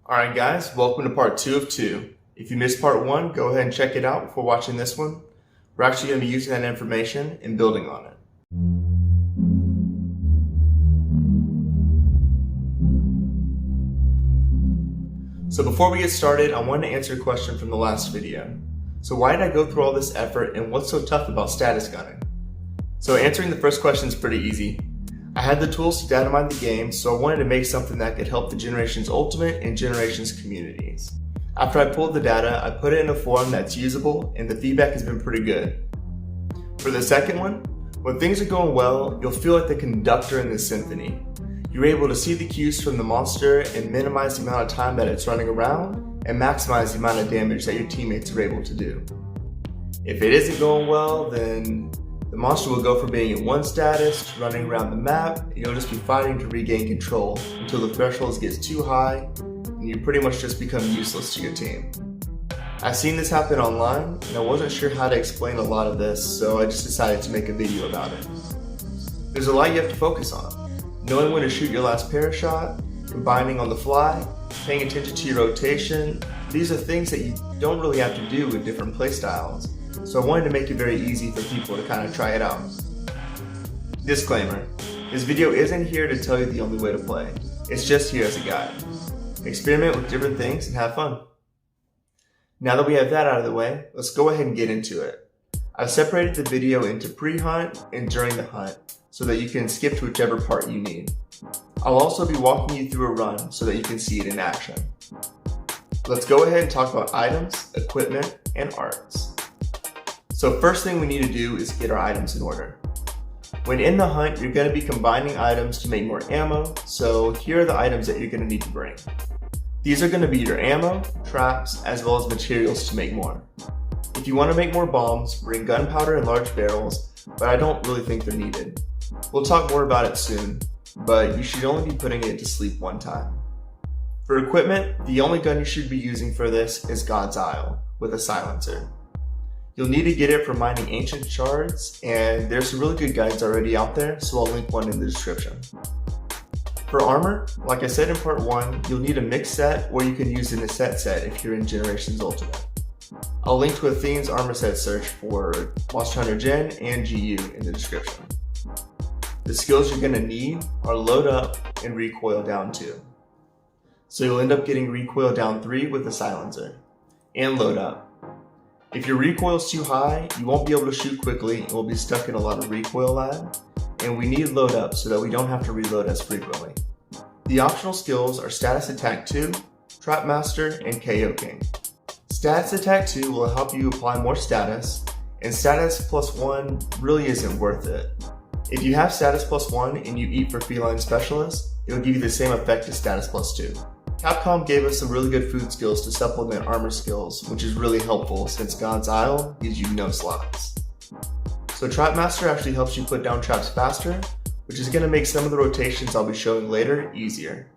Alright guys, welcome to part 2 of 2. If you missed part 1, go ahead and check it out before watching this one. We're actually going to be using that information and building on it. So before we get started, I wanted to answer a question from the last video. So why did I go through all this effort and what's so tough about status gunning? So answering the first question is pretty easy. I had the tools to data mine the game, so I wanted to make something that could help the Generations Ultimate and Generations communities. After I pulled the data, I put it in a form that's usable and the feedback has been pretty good. For the second one, when things are going well, you'll feel like the conductor in the symphony. You're able to see the cues from the monster and minimize the amount of time that it's running around and maximize the amount of damage that your teammates are able to do. If it isn't going well, then the monster will go from being in one status to running around the map, and you'll just be fighting to regain control until the threshold gets too high and you pretty much just become useless to your team. I've seen this happen online and I wasn't sure how to explain a lot of this, so I just decided to make a video about it. There's a lot you have to focus on. Knowing when to shoot your last parashot, combining on the fly, paying attention to your rotation. These are things that you don't really have to do with different playstyles, so I wanted to make it very easy for people to kind of try it out. Disclaimer, this video isn't here to tell you the only way to play, it's just here as a guide. Experiment with different things and have fun. Now that we have that out of the way, let's go ahead and get into it. I've separated the video into pre-hunt and during the hunt, so that you can skip to whichever part you need. I'll also be walking you through a run so that you can see it in action. Let's go ahead and talk about items, equipment, and arts. So first thing we need to do is get our items in order. When in the hunt, you're going to be combining items to make more ammo, so here are the items that you're going to need to bring. These are going to be your ammo, traps, as well as materials to make more. If you want to make more bombs, bring gunpowder in large barrels, but I don't really think they're needed. We'll talk more about it soon, but you should only be putting it to sleep one time. For equipment, the only gun you should be using for this is God's Isle with a silencer. You'll need to get it from mining ancient shards, and there's some really good guides already out there, so I'll link one in the description. For armor, like I said in part 1, you'll need a mixed set or you can use an Asset set if you're in Generations Ultimate. I'll link to Athen's armor set search for Monster Hunter Gen and GU in the description. The skills you're going to need are load up and recoil down 2. So you'll end up getting recoil down 3 with the silencer, and load up. If your recoil is too high, you won't be able to shoot quickly and will be stuck in a lot of recoil lag, and we need load up so that we don't have to reload as frequently. The optional skills are Status Attack 2, Trap Master, and KO King. Status Attack 2 will help you apply more status, and Status plus 1 really isn't worth it. If you have Status plus 1 and you eat for Feline Specialist, it will give you the same effect as Status plus 2. Capcom gave us some really good food skills to supplement armor skills, which is really helpful since God's Isle gives you no slots. So Trap Master actually helps you put down traps faster, which is going to make some of the rotations I'll be showing later easier.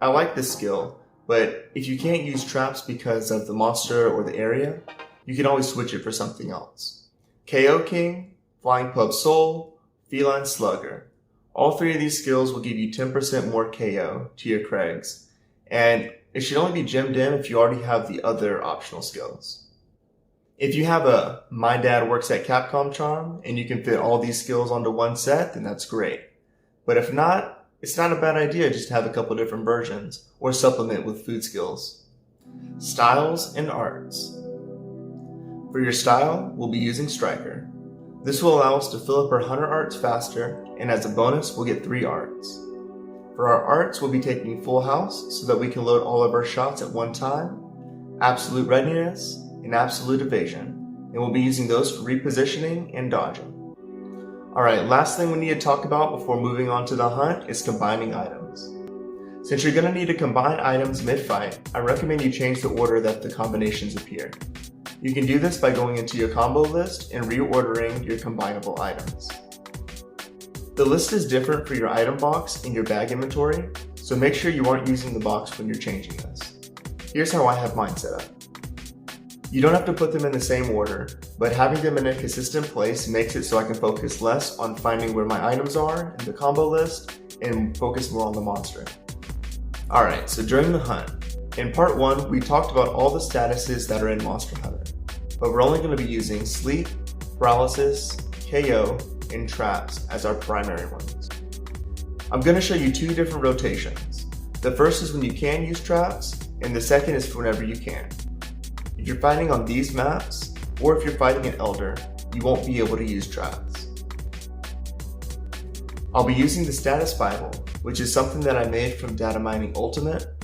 I like this skill, but if you can't use traps because of the monster or the area, you can always switch it for something else. KO King, Flying Pub Soul, Feline Slugger. All 3 of these skills will give you 10% more KO to your Craigs, and it should only be gemmed in if you already have the other optional skills. If you have a My Dad Works at Capcom charm and you can fit all these skills onto one set, then that's great. But if not, it's not a bad idea just to have a couple different versions or supplement with food skills. Styles and arts. For your style, we'll be using Striker. This will allow us to fill up our Hunter arts faster, and as a bonus, we'll get 3 arts. For our arts, we'll be taking Full House so that we can load all of our shots at one time, Absolute Readiness, and Absolute Evasion, and we'll be using those for repositioning and dodging. Alright, last thing we need to talk about before moving on to the hunt is combining items. Since you're going to need to combine items mid-fight, I recommend you change the order that the combinations appear. You can do this by going into your combo list and reordering your combinable items. The list is different for your item box in your bag inventory, so make sure you aren't using the box when you're changing this. Here's how I have mine set up. You don't have to put them in the same order, but having them in a consistent place makes it so I can focus less on finding where my items are in the combo list and focus more on the monster. Alright, so during the hunt, In part 1, we talked about all the statuses that are in Monster Hunter, but we're only going to be using sleep, paralysis, KO, and traps as our primary ones. I'm going to show you 2 different rotations. The first is when you can use traps, and the second is for whenever you can. If you're fighting on these maps, or if you're fighting an Elder, you won't be able to use traps. I'll be using the status Bible, which is something that I made from Data Mining Ultimate,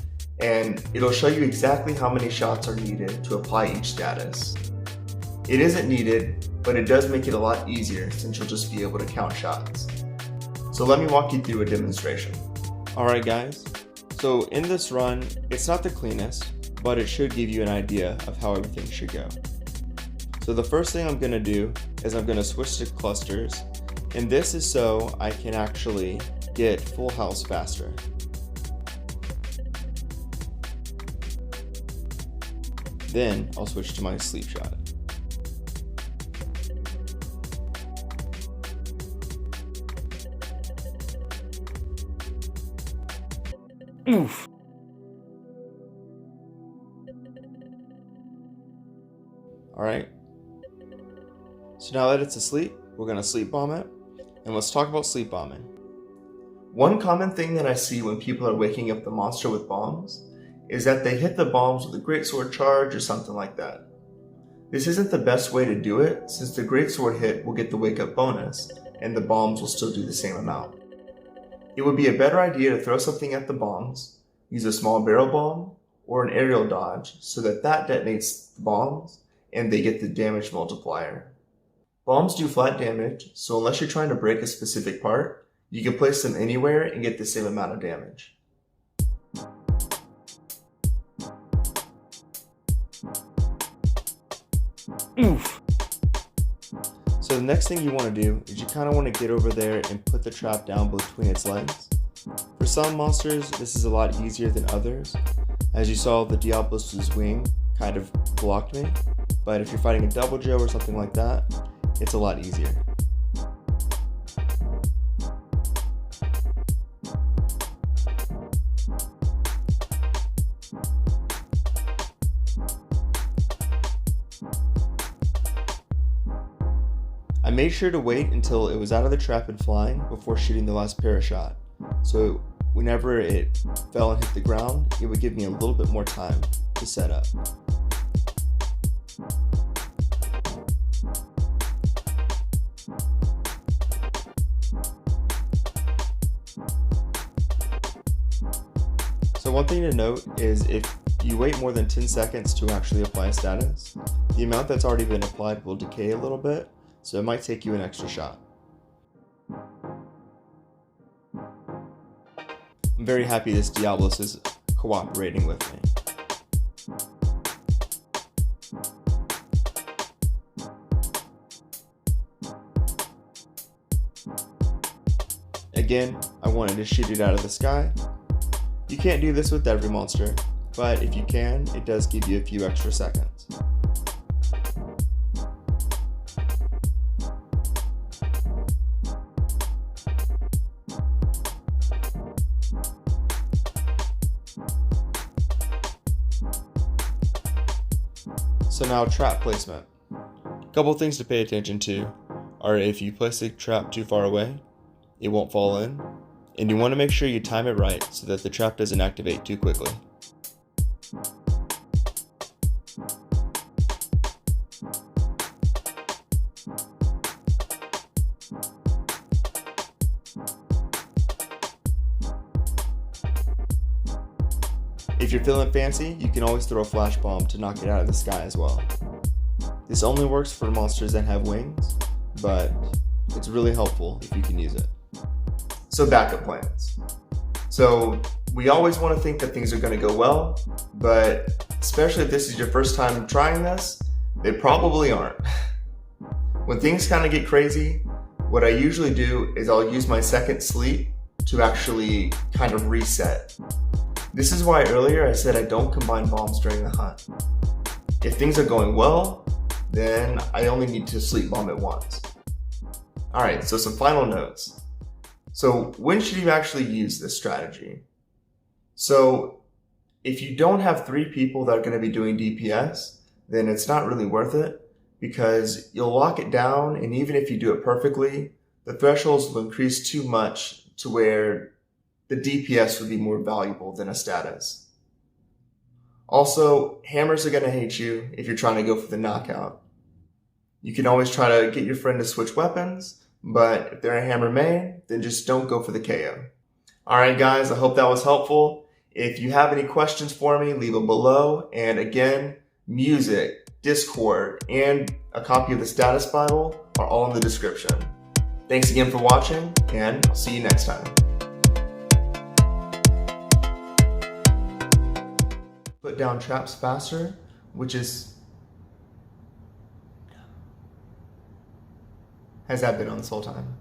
and it'll show you exactly how many shots are needed to apply each status. It isn't needed, but it does make it a lot easier since you'll just be able to count shots. So let me walk you through a demonstration. Alright guys, so in this run, it's not the cleanest, but it should give you an idea of how everything should go. So the first thing I'm going to do is I'm going to switch to clusters, and this is so I can actually get full house faster. Then I'll switch to my sleep shot. Oof. Alright. So now that it's asleep, we're going to sleep bomb it. And let's talk about sleep bombing. One common thing that I see when people are waking up the monster with bombs is that they hit the bombs with a greatsword charge or something like that. This isn't the best way to do it, since the greatsword hit will get the wake up bonus, and the bombs will still do the same amount. It would be a better idea to throw something at the bombs, use a small barrel bomb, or an aerial dodge so that detonates the bombs and they get the damage multiplier. Bombs do flat damage, so unless you're trying to break a specific part, you can place them anywhere and get the same amount of damage. Oof. So the next thing you want to do is you kind of want to get over there and put the trap down between its legs. For some monsters, this is a lot easier than others. As you saw, the Diablos' wing kind of blocked me, but if you're fighting a Double Joe or something like that, it's a lot easier. I made sure to wait until it was out of the trap and flying before shooting the last parashot, so whenever it fell and hit the ground, it would give me a little bit more time to set up. So one thing to note is if you wait more than 10 seconds to actually apply a status, the amount that's already been applied will decay a little bit, so it might take you an extra shot. I'm very happy this Diablos is cooperating with me. Again, I wanted to shoot it out of the sky. You can't do this with every monster, but if you can, it does give you a few extra seconds. So now trap placement. A couple things to pay attention to are if you place a trap too far away, it won't fall in, and you want to make sure you time it right so that the trap doesn't activate too quickly. If you're feeling fancy, you can always throw a flash bomb to knock it out of the sky as well. This only works for monsters that have wings, but it's really helpful if you can use it. So backup plans. So we always want to think that things are going to go well, but especially if this is your first time trying this, they probably aren't. When things kind of get crazy, what I usually do is I'll use my second sleep to actually kind of reset. This is why earlier I said I don't combine bombs during the hunt. If things are going well, then I only need to sleep bomb it once. Alright, so some final notes. So when should you actually use this strategy? So If you don't have 3 people that are going to be doing DPS, then it's not really worth it because you'll lock it down, and even if you do it perfectly, the thresholds will increase too much to where the DPS would be more valuable than a status. Also, hammers are going to hate you if you're trying to go for the knockout. You can always try to get your friend to switch weapons, but if they're a hammer main, then just don't go for the KO. Alright guys, I hope that was helpful. If you have any questions for me, leave them below. And again, music, Discord, and a copy of the Status Bible are all in the description. Thanks again for watching, and I'll see you next time. Put down traps faster, which is... Has that been on this whole time?